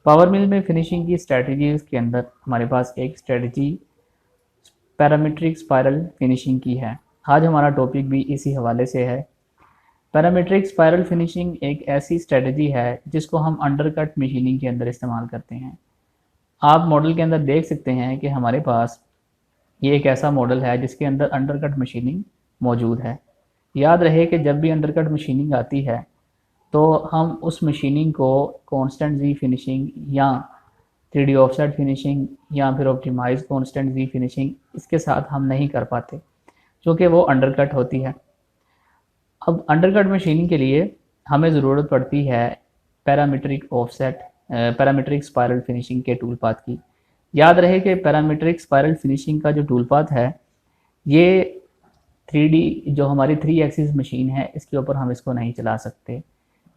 Power मिल में finishing की strategies के अंदर हमारे पास एक स्ट्रेटजी पैरामीट्रिक स्पाइरल फिनिशिंग की है। आज हमारा टॉपिक भी इसी हवाले से है। पैरामीट्रिक स्पाइरल फिनिशिंग एक ऐसी स्ट्रेटजी है जिसको हम अंडरकट मशीनिंग के अंदर इस्तेमाल करते हैं। आप मॉडल के अंदर देख सकते हैं कि हमारे पास ये एक ऐसा मॉडल है जिसके अंदर अंडरकट मशीनिंग मौजूद है। याद रहे कि जब भी अंडरकट मशीनिंग आती है तो हम उस मशीनिंग को कांस्टेंट जी फिनिशिंग या 3D ऑफसेट फिनिशिंग या फिर ऑप्टिमाइज कांस्टेंट जी फिनिशिंग इसके साथ हम नहीं कर पाते क्योंकि वो अंडरकट होती है। अब अंडरकट मशीनिंग के लिए हमें ज़रूरत पड़ती है parametric offset parametric spiral finishing के टूल पाथ की। याद रहे कि पैरामीट्रिक स्पाइरल फिनिशिंग का जो टूल पाथ है ये 3D जो हमारी 3 एक्सिस मशीन है इसके ऊपर हम इसको नहीं चला सकते।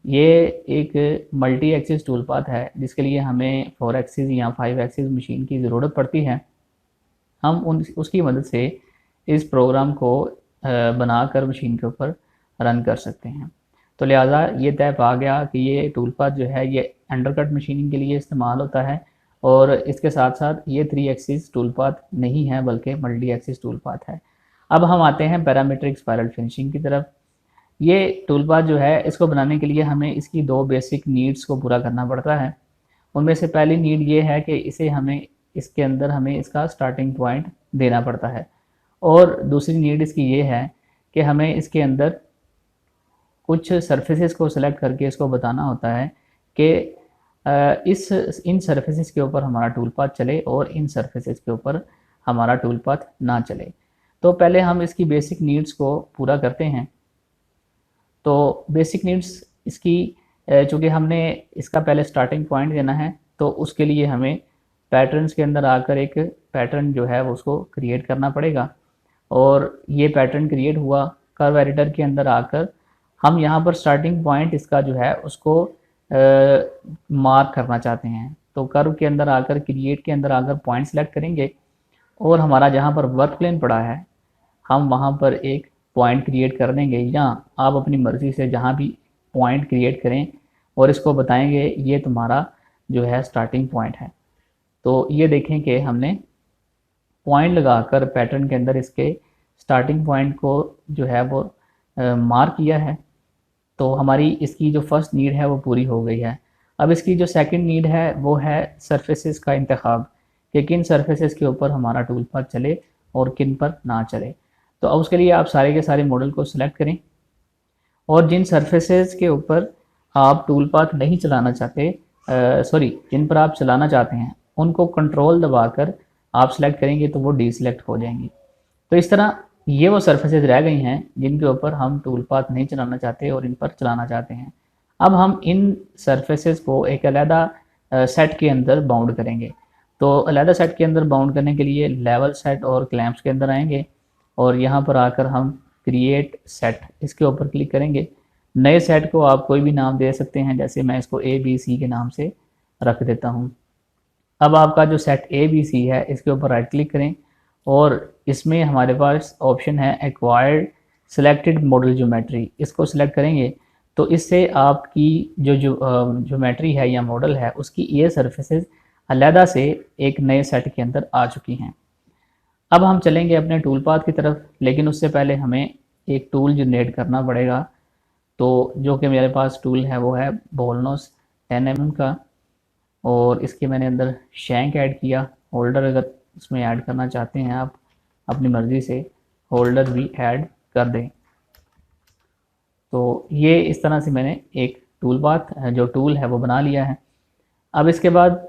ये एक मल्टी एक्सिस टूल पाथ है जिसके लिए हमें 4 एक्सिस या 5 एक्सिस मशीन की ज़रूरत पड़ती है। हम उसकी मदद से इस प्रोग्राम को बनाकर मशीन के ऊपर रन कर सकते हैं। तो लिहाजा ये तय पा गया कि ये टूल पाथ जो है ये अंडरकट मशीनिंग के लिए इस्तेमाल होता है और इसके साथ साथ ये 3 एक्सिस टूल पाथ नहीं है बल्कि मल्टी एक्सिस टूल पाथ है। अब हम आते हैं पैरामीट्रिक स्पाइरल फिनिशिंग की तरफ। ये टूल पाथ जो है इसको बनाने के लिए हमें इसकी 2 बेसिक नीड्स को पूरा करना पड़ता है। उनमें से पहली नीड ये है कि इसे हमें इसके अंदर हमें इसका स्टार्टिंग पॉइंट देना पड़ता है और दूसरी नीड इसकी ये है कि हमें इसके अंदर कुछ सरफेसेस को सिलेक्ट करके इसको बताना होता है कि इन सरफेसेस के ऊपर हमारा टूल पाथ चले और इन सरफेसेस के ऊपर हमारा टूल पाथ ना चले। तो पहले हम इसकी बेसिक नीड्स को पूरा करते हैं। तो बेसिक नीड्स इसकी चूँकि हमने इसका पहले स्टार्टिंग पॉइंट देना है तो उसके लिए हमें पैटर्न्स के अंदर आकर एक पैटर्न जो है वो उसको क्रिएट करना पड़ेगा और ये पैटर्न क्रिएट हुआ कर्व एडिटर के अंदर आकर हम यहाँ पर स्टार्टिंग पॉइंट इसका जो है उसको मार्क करना चाहते हैं। तो कर्व के अंदर आकर क्रिएट के अंदर आकर पॉइंट सेलेक्ट करेंगे और हमारा जहाँ पर वर्क प्लेन पड़ा है हम वहाँ पर एक पॉइंट क्रिएट कर देंगे या आप अपनी मर्ज़ी से जहाँ भी पॉइंट क्रिएट करें और इसको बताएंगे ये तुम्हारा जो है स्टार्टिंग पॉइंट है। तो ये देखें कि हमने पॉइंट लगाकर पैटर्न के अंदर इसके स्टार्टिंग पॉइंट को जो है वो मार्क किया है। तो हमारी इसकी जो फर्स्ट नीड है वो पूरी हो गई है। अब इसकी जो सेकंड नीड है वो है सरफेसेस का इंतखाब कि किन सरफेसेस के ऊपर हमारा टूल पाथ चले और किन पर ना चले। तो अब उसके लिए आप सारे के सारे मॉडल को सिलेक्ट करें और जिन सरफेसेस के ऊपर आप टूल पाथ नहीं चलाना चाहते जिन पर आप चलाना चाहते हैं उनको कंट्रोल दबाकर आप सेलेक्ट करेंगे तो वो डीसेलेक्ट हो जाएंगी। तो इस तरह ये वो सरफेसेस रह गई हैं जिनके ऊपर हम टूल पाथ नहीं चलाना चाहते और इन पर चलाना चाहते हैं। अब हम इन सरफेसेस को एक अलहदा सेट के अंदर बाउंड करेंगे। तो अलहदा सेट के अंदर बाउंड करने के लिए लेवल सेट और क्लैंप्स के अंदर आएंगे और यहाँ पर आकर हम क्रिएट सेट इसके ऊपर क्लिक करेंगे। नए सेट को आप कोई भी नाम दे सकते हैं, जैसे मैं इसको ABC के नाम से रख देता हूँ। अब आपका जो सेट ABC है इसके ऊपर राइट क्लिक करें और इसमें हमारे पास ऑप्शन है एक्वायर्ड सिलेक्टेड मॉडल ज्योमेट्री, इसको सिलेक्ट करेंगे तो इससे आपकी जो ज्योमेट्री है या मॉडल है उसकी ये सरफेसेस अलहदा से एक नए सेट के अंदर आ चुकी हैं। अब हम चलेंगे अपने टूल पाथ की तरफ, लेकिन उससे पहले हमें एक टूल जनरेट करना पड़ेगा। तो जो कि मेरे पास टूल है वो है बोलनोस 10 mm का और इसके मैंने अंदर शैंक ऐड किया। होल्डर अगर इसमें ऐड करना चाहते हैं आप अपनी मर्ज़ी से होल्डर भी ऐड कर दें। तो ये इस तरह से मैंने एक टूल पाथ जो टूल है वो बना लिया है। अब इसके बाद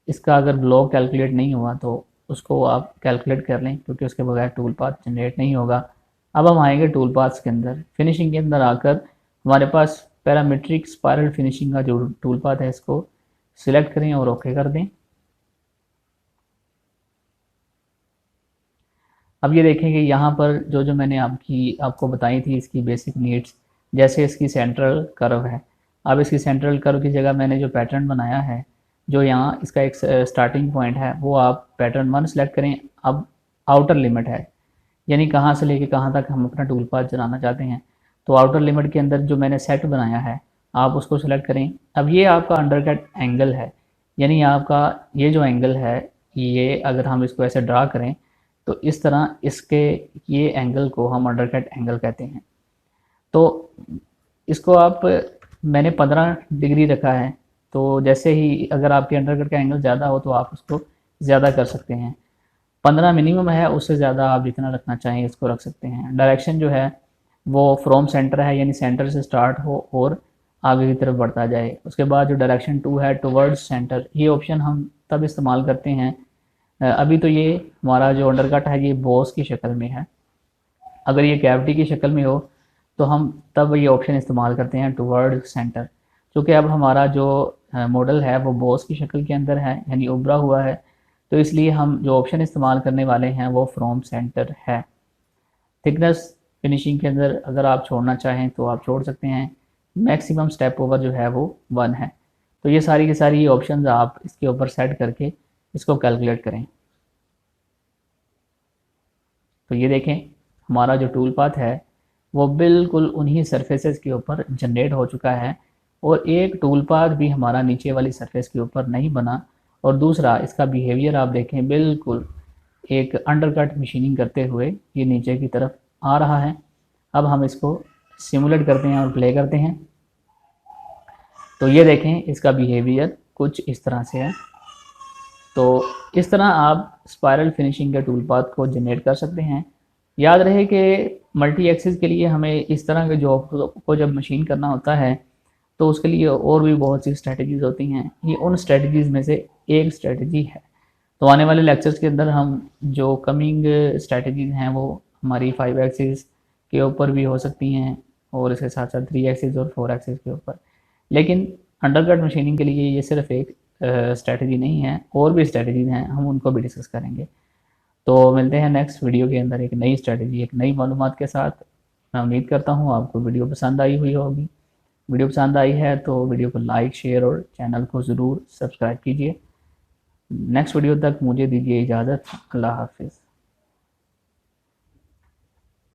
इसका अगर ब्लॉक कैलकुलेट नहीं हुआ तो उसको आप कैलकुलेट कर लें क्योंकि उसके बगैर टूल पाथ जनरेट नहीं होगा। अब हम आएंगे टूल पाथ्स के अंदर, फिनिशिंग के अंदर आकर हमारे पास पैरामीट्रिक स्पाइरल फिनिशिंग का जो टूल पाथ है इसको सिलेक्ट करें और ओके कर दें। अब ये देखें कि यहाँ पर जो जो मैंने आपको बताई थी इसकी बेसिक नीड्स, जैसे इसकी सेंट्रल कर्व है। अब इसकी सेंट्रल कर्व की जगह मैंने जो पैटर्न बनाया है, जो यहाँ इसका एक स्टार्टिंग पॉइंट है वो आप पैटर्न 1 सेलेक्ट करें। अब आउटर लिमिट है यानी कहाँ से लेके कहाँ तक हम अपना टूल पाथ चलाना चाहते हैं। तो आउटर लिमिट के अंदर जो मैंने सेट बनाया है आप उसको सेलेक्ट करें। अब ये आपका अंडरकट एंगल है यानी आपका ये जो एंगल है, ये अगर हम इसको ऐसे ड्रा करें तो इस तरह इसके ये एंगल को हम अंडरकट एंगल कहते हैं। तो इसको आप, मैंने 15 डिग्री रखा है, तो जैसे ही अगर आपके अंडरकट का एंगल ज़्यादा हो तो आप उसको ज़्यादा कर सकते हैं। 15 मिनिमम है, उससे ज़्यादा आप जितना रखना चाहें इसको रख सकते हैं। डायरेक्शन जो है वो फ्रॉम सेंटर है, यानी सेंटर से स्टार्ट हो और आगे की तरफ बढ़ता जाए। उसके बाद जो डायरेक्शन 2 है, टुवर्ड्स सेंटर, ये ऑप्शन हम तब इस्तेमाल करते हैं, अभी तो ये हमारा जो अंडरकट है ये बॉस की शक्ल में है। अगर ये कैविटी की शक्ल में हो तो हम तब ये ऑप्शन इस्तेमाल करते हैं टुवर्ड सेंटर। क्योंकि अब हमारा जो मॉडल है वो बॉस की शक्ल के अंदर है, यानी उभरा हुआ है, तो इसलिए हम जो ऑप्शन इस्तेमाल करने वाले हैं वो फ्रॉम सेंटर है। थिकनेस फिनिशिंग के अंदर अगर आप छोड़ना चाहें तो आप छोड़ सकते हैं। मैक्सिमम स्टेप ओवर जो है वो 1 है। तो ये सारी की सारी ऑप्शंस आप इसके ऊपर सेट करके इसको कैलकुलेट करें। तो ये देखें, हमारा जो टूल पाथ है वो बिल्कुल उन्हीं सरफेसेस के ऊपर जनरेट हो चुका है, और एक टूल पाथ भी हमारा नीचे वाली सरफेस के ऊपर नहीं बना। और दूसरा, इसका बिहेवियर आप देखें, बिल्कुल एक अंडरकट मशीनिंग करते हुए ये नीचे की तरफ आ रहा है। अब हम इसको सिमुलेट करते हैं और प्ले करते हैं। तो ये देखें, इसका बिहेवियर कुछ इस तरह से है। तो इस तरह आप स्पायरल फिनिशिंग के टूल पाथ को जनरेट कर सकते हैं। याद रहे कि मल्टी एक्सिस के लिए हमें इस तरह के जॉब को जब मशीन करना होता है तो उसके लिए और भी बहुत सी स्ट्रेटजीज़ होती हैं। ये उन स्ट्रेटजीज़ में से एक स्ट्रेटजी है। तो आने वाले लेक्चर्स के अंदर हम जो कमिंग स्ट्रेटजीज़ हैं वो हमारी 5 एक्सिस के ऊपर भी हो सकती हैं, और इसके साथ साथ 3 एक्सिस और 4 एक्सिस के ऊपर। लेकिन अंडरकट मशीनिंग के लिए ये सिर्फ एक स्ट्रेटजी नहीं है, और भी स्ट्रेटजीज़ हैं, हम उनको भी डिस्कस करेंगे। तो मिलते हैं नेक्स्ट वीडियो के अंदर एक नई स्ट्रेटजी, एक नई मालूमात के साथ। मैं उम्मीद करता हूँ आपको वीडियो पसंद आई हुई होगी। वीडियो पसंद आई है तो वीडियो को लाइक, शेयर और चैनल को ज़रूर सब्सक्राइब कीजिए। नेक्स्ट वीडियो तक मुझे दीजिए इजाज़त। अल्लाह हाफिज़।